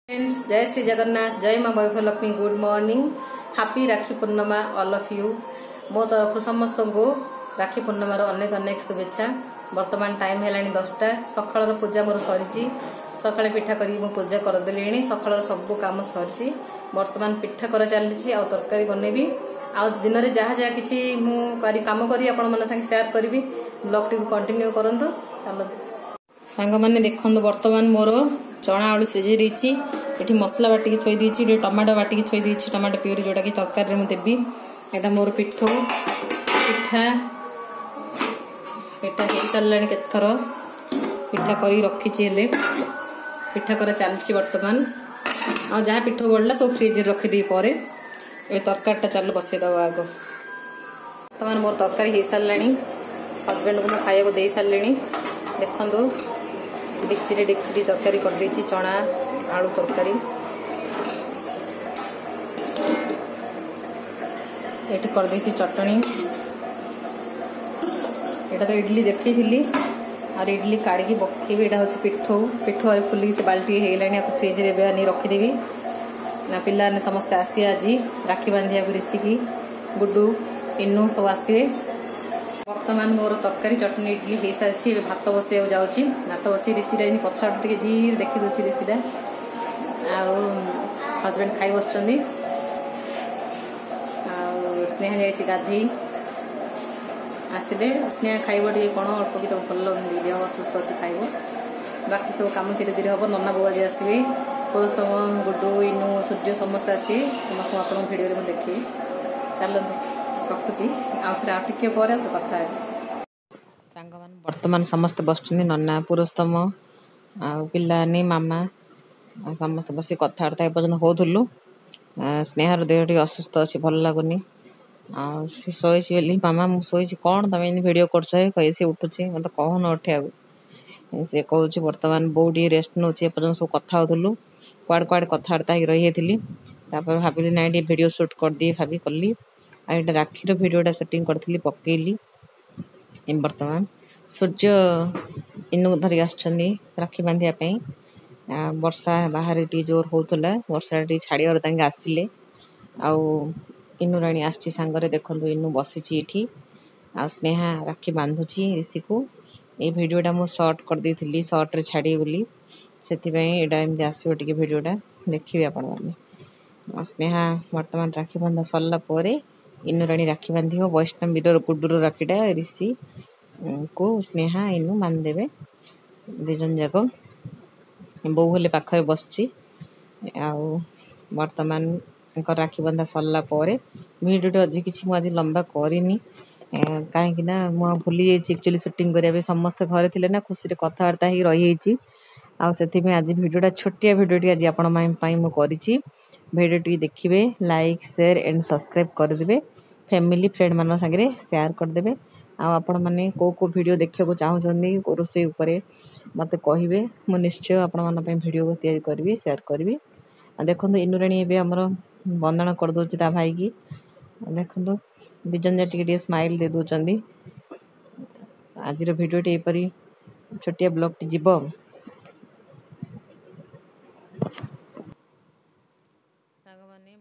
Friends, जय श्री जगन्नाथ, जय माँ Vaibhav Lakshmi. Good morning, happy Rakhi Purnima all of you. मो तरफ समस्त को राखी पूर्णिमार अनेक अनेक शुभेच्छा। वर्तमान टाइम है 10टा। सकाळ पूजा मोर सरी, सकाଳେ पिठा करी मु पूजा करदेली। सकाळ सब काम सरी, वर्तमान पिठा कर चली आ तरकारी बनैबी। आ दिन में जहाँ जहाँ किसी कम करी आपण मन संगे शेयर करी। ब्लॉग टी कंटिन्यू करंतु। चलतु सांग मैंने देखो, वर्तमान मोर चना आलू सीझे रही। ये मसला बाटिकी थोई दी, टमाटो बाटिकी थोई दी, टमाटो प्यूरी जोटा कि तरकारी में देवी। यहाँ मोर पिठा पिठा हो सारा केथर पिठा कर रखी। पिठा कर चलती वर्तमान। आ जहाँ पिठ बढ़ला सब फ्रिज रखीदी पर ये तरकारीटा चल बसईदब। आग वर्तमान मोर तरकारी हो सारा। हजबैंड को खाया को दे सारे। देखु डेक्ची डेक्ची तरकारी कर देछि, चना आलू तरकारी। ये कर देछि चटनी। यहाँ तो इडली देखी थी और इडली काढ़ी पकेबी। यहाँ हूँ पिठो पिठो फुल से बाल्टी होगा फ्रिज में नहीं रखीदेवी। पिला समस्ते आसी आज राखी बांधिया ऋषिकी गुड्डू इनू सब आसवे। वर्तमान मोर तरकारी चटनी इडली हो सारी। भात बसैया जाऊँगी। भात बसई ऋषिटा पछाड़ टे धीरे देखी दूसरी ऋषिटा। हजबैंड खाई बस। स्नेहा जाइए गाधे आसिले। स्नेहा खाइब टे कौन अल्प कि भल देह असुस्थ अच्छे खाइब। बाकी सब कम धीरे धीरे हम। नना बो आज आसवे। पुरुषोत्तम गुड्डू इनू सूर्य समस्त आसवे। समस्त आप भिडियो में देखिए। चलते रखुची आउे पर कथा सांग मान। वर्तमान समस्त बस नना पुरुषोत्तम आने मामा समस्त बस कथबार्ता एपर्तन होलु। स्नेहार देह टी असुस्थ अच्छे, भल लगुनि। सी शोची बोली मामा मुझे शोची कौन तुम इन भिड कर कही सी उठुची। मत कहन उठा सी कौन वर्तमान बो टी रेस्ट नौ एपर्तन सब कथा होलु। कुआड़ कुआड़ कथबार्ता रही थी। भाविली ना भिड सुट कर दिए भाभी कली। आईटा राखीर भिडटा सेटिंग करी पकेली। वर्तमान सूर्य इनू धरिक आसछन्दी राखी बांधियापी। वर्षा बाहर टी जोर होता। वर्षा टी छाड़ियार तांगे आसिले। इनू राणी आसी सांगरे देखो। इनू बसी ये आ स्नेहा राखी बांधुची ऋषि को। ये भिडटा मु सर्ट कर दी थी, सर्ट रे छाड़ी बोली से एमती आसो टे भिडटा देखिए आपण मैंने। स्नेहा वर्तमान राखी बांधा सरला पर इनू राणी राखी बांध। वैष्णव वीर गुड्डूर राखीटा ऋषि को स्नेहा इनू बांधदेवे। दिजन जाक बो हेले पाखे बसची। वर्तमान राखी बांधा सरला पर भिडियो आज कि आज लंबा करनी कहीं भूली जाइए। एक्चुअली शूटिंग करने समस्त घरे थे ना, खुशी कथबार्ता ही रही। आज भिडियोटा छोटिया भिडियोटी आज आपण करी। भिडियोटी देखिए, लाइक शेयर एंड सब्सक्राइब करदे। फैमिली फ्रेंड मान सागरे शेयर करदे। आपण मैंने को वीडियो देखा चाहूँगी रोषे मत कहे, मुझे निश्चय आपण भिडियो तैयारी करी शेयर करी। देखो इनुराणी एमर बंदना करदे ता भाई की। देखो दिजन जा टे स्माइल दे दौरान। आज भिडियोटी एपरी छोटिया ब्लॉग टी जीव।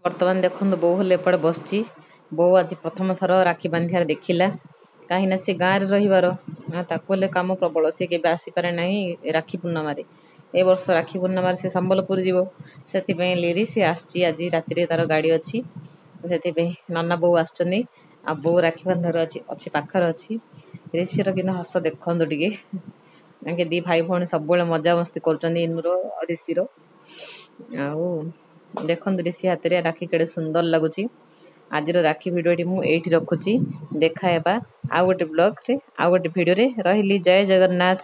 वर्तमान देखो बो हेले एपटे बसची। बो आज प्रथम थर राखी बांधियार देखिला। कहीं सी गाँव रहीबार ताको काम प्रबल। सी के आसीपारे ना राखी पूर्णिमा। ए वर्ष राखी पूर्णिमा से संबलपुर जीव। से लिरी सी आसी आज राति तार गाड़ी अच्छी। से नना बो आसचंदी। आ बो राखी बांधार अच्छी पाखर अच्छी। ऋषिर कि हस देखु टे दी भाई भौणी सब मजा मस्ती कर। इनुर ऋषिर देखो ऋषि हाथ में राखी केड़े सुंदर लगुच। आज राखी भिडियोटी मुझे रखुची। देखा आ गोटे ब्लॉग रे आ गोटे भिडियो रे रही। जय जगन्नाथ।